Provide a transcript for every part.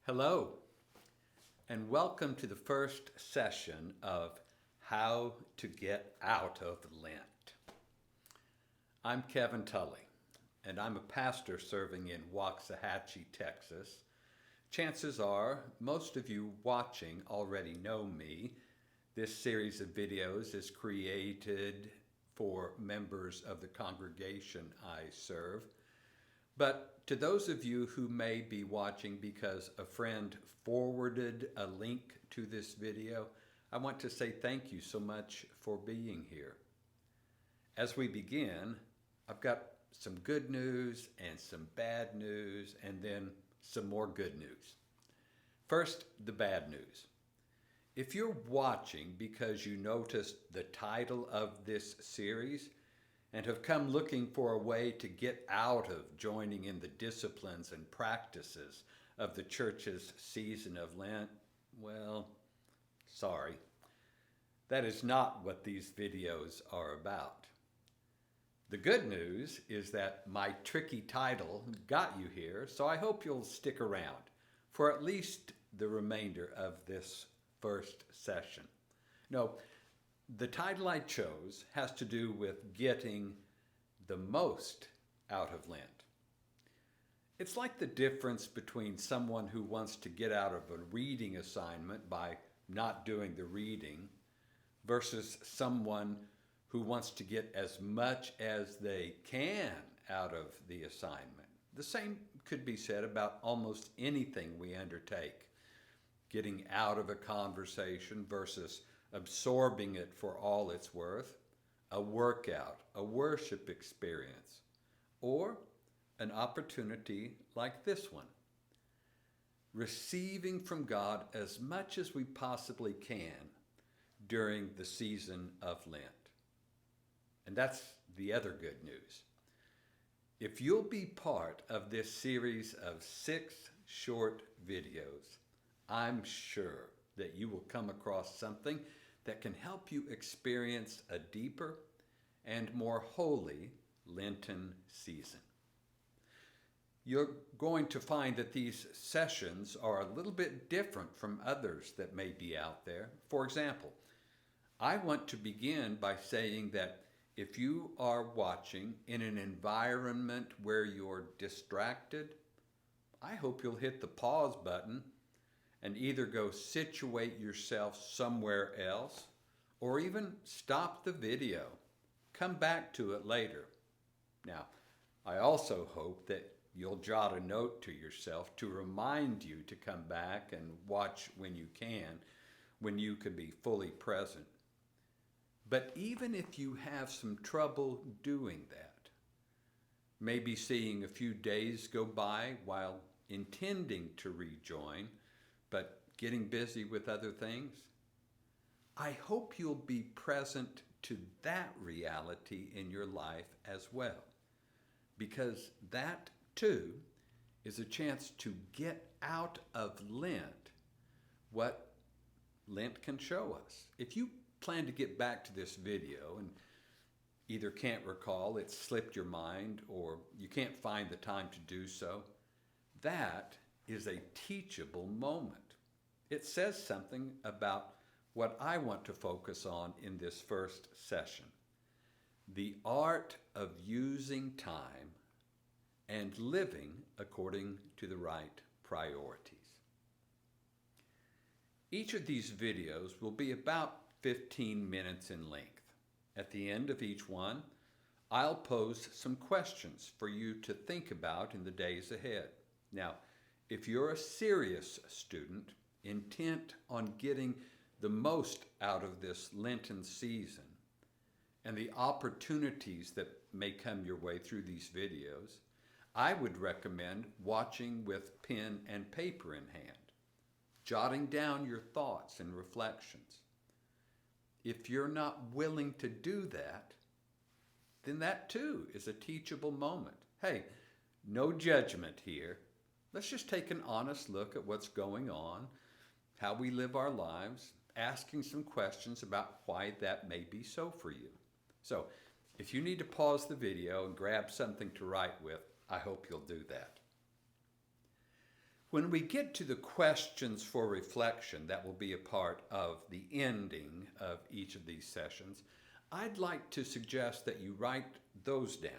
Hello, and welcome to the first session of How to Get Out of Lent. I'm Kevin Tully, and I'm a pastor serving in Waxahachie, Texas. Chances are most of you watching already know me. This series of videos is created for members of the congregation I serve. But to those of you who may be watching because a friend forwarded a link to this video, I want to say thank you so much for being here. As we begin, I've got some good news and some bad news and then some more good news. First, the bad news. If you're watching because you noticed the title of this series, and have come looking for a way to get out of joining in the disciplines and practices of the church's season of Lent, well, sorry. That is not what these videos are about. The good news is that my tricky title got you here, so I hope you'll stick around for at least the remainder of this first session. No, the title I chose has to do with getting the most out of Lent. It's like the difference between someone who wants to get out of a reading assignment by not doing the reading versus someone who wants to get as much as they can out of the assignment. The same could be said about almost anything we undertake. Getting out of a conversation versus absorbing it for all it's worth, a workout, a worship experience, or an opportunity like this one. Receiving from God as much as we possibly can during the season of Lent. And that's the other good news. If you'll be part of this series of 6 short videos, I'm sure that you will come across something that can help you experience a deeper and more holy Lenten season. You're going to find that these sessions are a little bit different from others that may be out there. For example, I want to begin by saying that if you are watching in an environment where you're distracted, I hope you'll hit the pause button and either go situate yourself somewhere else or even stop the video. Come back to it later. Now, I also hope that you'll jot a note to yourself to remind you to come back and watch when you can be fully present. But even if you have some trouble doing that, maybe seeing a few days go by while intending to rejoin, but getting busy with other things, I hope you'll be present to that reality in your life as well, because that too is a chance to get out of Lent what Lent can show us. If you plan to get back to this video and either can't recall, it slipped your mind, or you can't find the time to do so, that is a teachable moment. It says something about what I want to focus on in this first session. The art of using time and living according to the right priorities. Each of these videos will be about 15 minutes in length. At the end of each one, I'll pose some questions for you to think about in the days ahead. Now, if you're a serious student, intent on getting the most out of this Lenten season and the opportunities that may come your way through these videos, I would recommend watching with pen and paper in hand, jotting down your thoughts and reflections. If you're not willing to do that, then that too is a teachable moment. Hey, no judgment here. Let's just take an honest look at what's going on, how we live our lives, asking some questions about why that may be so for you. So, if you need to pause the video and grab something to write with, I hope you'll do that. When we get to the questions for reflection that will be a part of the ending of each of these sessions, I'd like to suggest that you write those down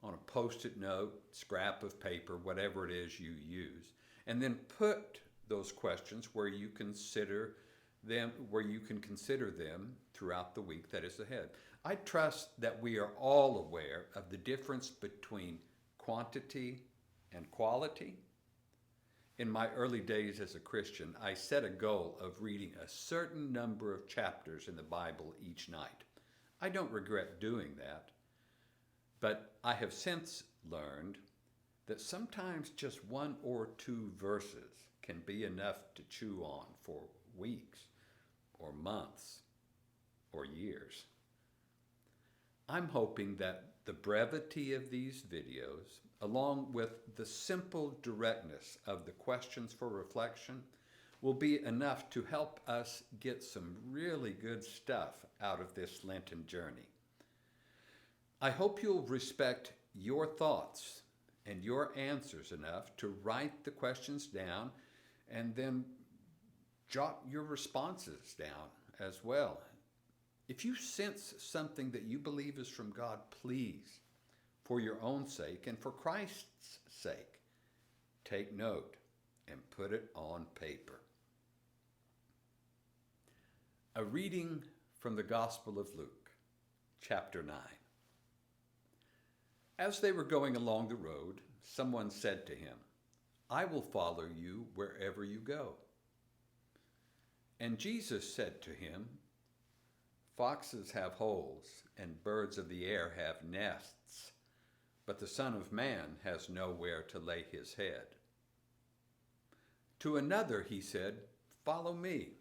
on a Post-it note, scrap of paper, whatever it is you use, and then put those questions where you can consider them throughout the week that is ahead. I trust that we are all aware of the difference between quantity and quality. In my early days as a Christian, I set a goal of reading a certain number of chapters in the Bible each night. I don't regret doing that, but I have since learned that sometimes just one or two verses can be enough to chew on for weeks or months or years. I'm hoping that the brevity of these videos, along with the simple directness of the questions for reflection, will be enough to help us get some really good stuff out of this Lenten journey. I hope you'll respect your thoughts and your answers enough to write the questions down and then jot your responses down as well. If you sense something that you believe is from God, please, for your own sake and for Christ's sake, take note and put it on paper. A reading from the Gospel of Luke, chapter 9. As they were going along the road, someone said to him, "I will follow you wherever you go." And Jesus said to him, "Foxes have holes, and birds of the air have nests, but the Son of Man has nowhere to lay his head." To another he said, "Follow me."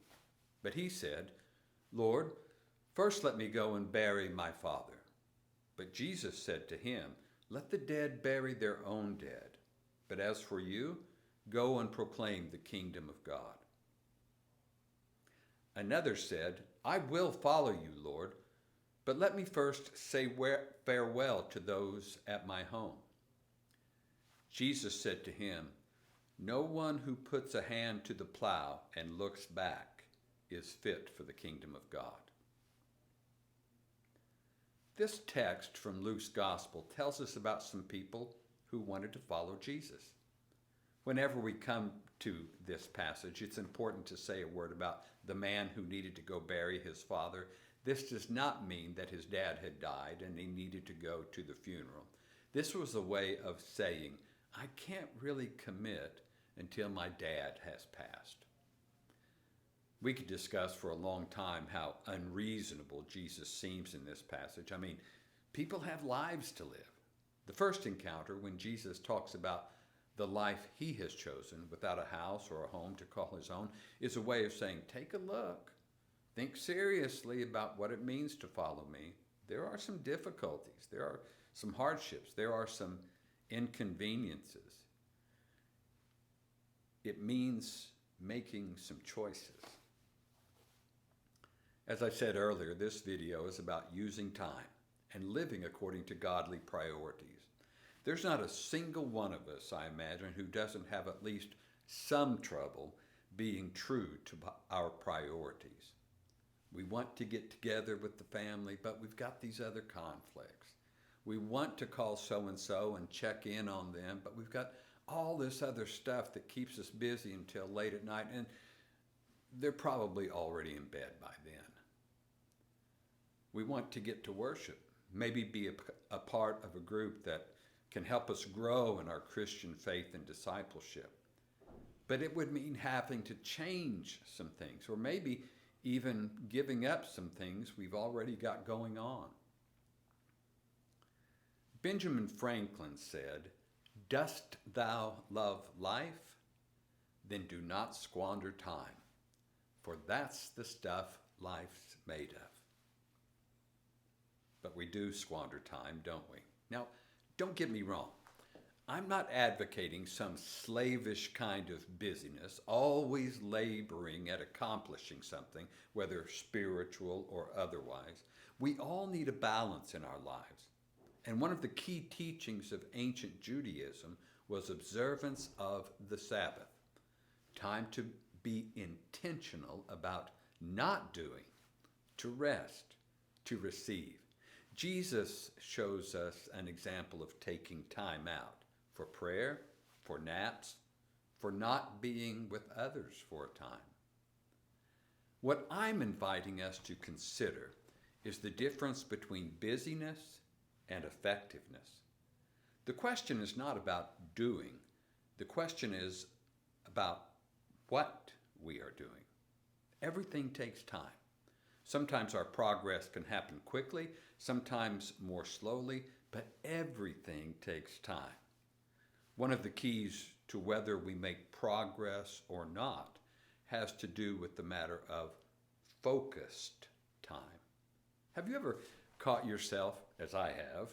But he said, "Lord, first let me go and bury my father." But Jesus said to him, "Let the dead bury their own dead. But as for you, go and proclaim the kingdom of God." Another said, "I will follow you, Lord, but let me first say farewell to those at my home." Jesus said to him, "No one who puts a hand to the plow and looks back is fit for the kingdom of God." This text from Luke's Gospel tells us about some people who wanted to follow Jesus. Whenever we come to this passage, it's important to say a word about the man who needed to go bury his father. This does not mean that his dad had died and he needed to go to the funeral. This was a way of saying, I can't really commit until my dad has passed. We could discuss for a long time how unreasonable Jesus seems in this passage. I mean, people have lives to live. The first encounter, when Jesus talks about the life he has chosen without a house or a home to call his own, is a way of saying, take a look. Think seriously about what it means to follow me. There are some difficulties. There are some hardships. There are some inconveniences. It means making some choices. As I said earlier, this video is about using time and living according to godly priorities. There's not a single one of us, I imagine, who doesn't have at least some trouble being true to our priorities. We want to get together with the family, but we've got these other conflicts. We want to call so-and-so and check in on them, but we've got all this other stuff that keeps us busy until late at night, and they're probably already in bed by then. We want to get to worship, maybe be a part of a group that can help us grow in our Christian faith and discipleship. But it would mean having to change some things, or maybe even giving up some things we've already got going on. Benjamin Franklin said, "Dost thou love life? Then do not squander time, for that's the stuff life's made of." But we do squander time, don't we? Now, don't get me wrong. I'm not advocating some slavish kind of busyness, always laboring at accomplishing something, whether spiritual or otherwise. We all need a balance in our lives. And one of the key teachings of ancient Judaism was observance of the Sabbath. time to be intentional about not doing, to rest, to receive. Jesus shows us an example of taking time out for prayer, for naps, for not being with others for a time. What I'm inviting us to consider is the difference between busyness and effectiveness. The question is not about doing. The question is about what we are doing. Everything takes time. Sometimes our progress can happen quickly, sometimes more slowly, but everything takes time. One of the keys to whether we make progress or not has to do with the matter of focused time. Have you ever caught yourself, as I have,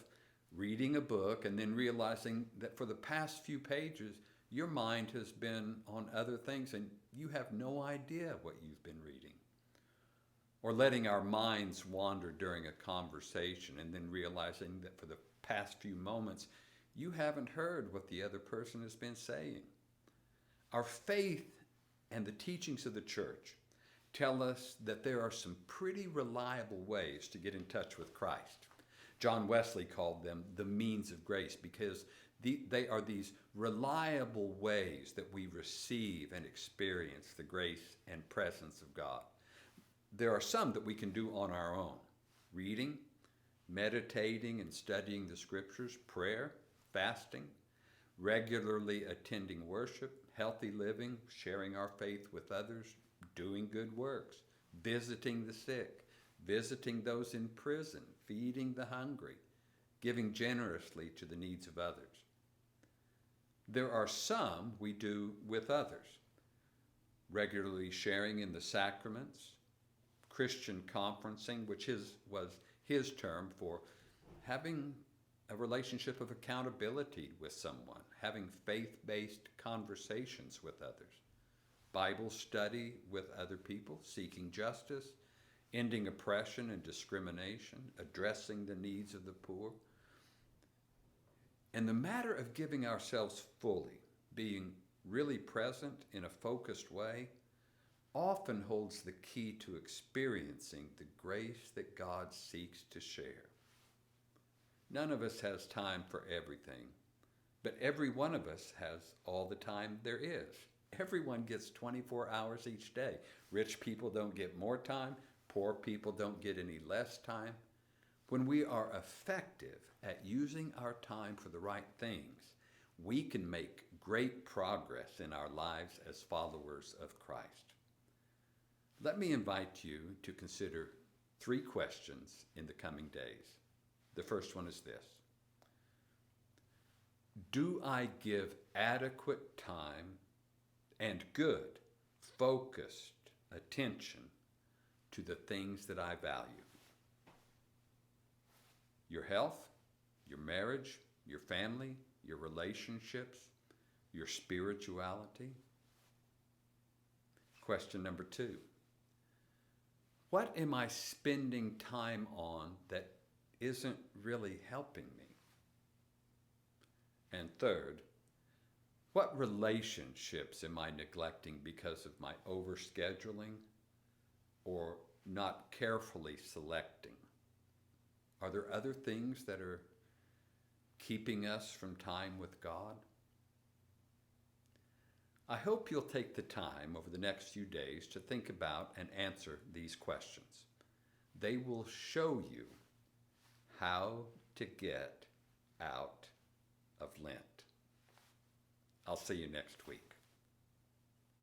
reading a book and then realizing that for the past few pages, your mind has been on other things and you have no idea what you've been reading? Or letting our minds wander during a conversation and then realizing that for the past few moments, you haven't heard what the other person has been saying. Our faith and the teachings of the church tell us that there are some pretty reliable ways to get in touch with Christ. John Wesley called them the means of grace because they are these reliable ways that we receive and experience the grace and presence of God. There are some that we can do on our own: reading, meditating and studying the scriptures, prayer, fasting, regularly attending worship, healthy living, sharing our faith with others, doing good works, visiting the sick, visiting those in prison, feeding the hungry, giving generously to the needs of others. There are some we do with others: regularly sharing in the sacraments, Christian conferencing, which was his term for having a relationship of accountability with someone, having faith-based conversations with others, Bible study with other people, seeking justice, ending oppression and discrimination, addressing the needs of the poor. And the matter of giving ourselves fully, being really present in a focused way, often holds the key to experiencing the grace that God seeks to share. None of us has time for everything, but every one of us has all the time there is. Everyone gets 24 hours each day. Rich people don't get more time. Poor people don't get any less time. When we are effective at using our time for the right things, we can make great progress in our lives as followers of Christ. Let me invite you to consider 3 questions in the coming days. The first one is this: do I give adequate time and good, focused attention to the things that I value? Your health, your marriage, your family, your relationships, your spirituality. Question number 2. What am I spending time on that isn't really helping me? And third, what relationships am I neglecting because of my overscheduling or not carefully selecting? Are there other things that are keeping us from time with God? I hope you'll take the time over the next few days to think about and answer these questions. They will show you how to get out of Lent. I'll see you next week.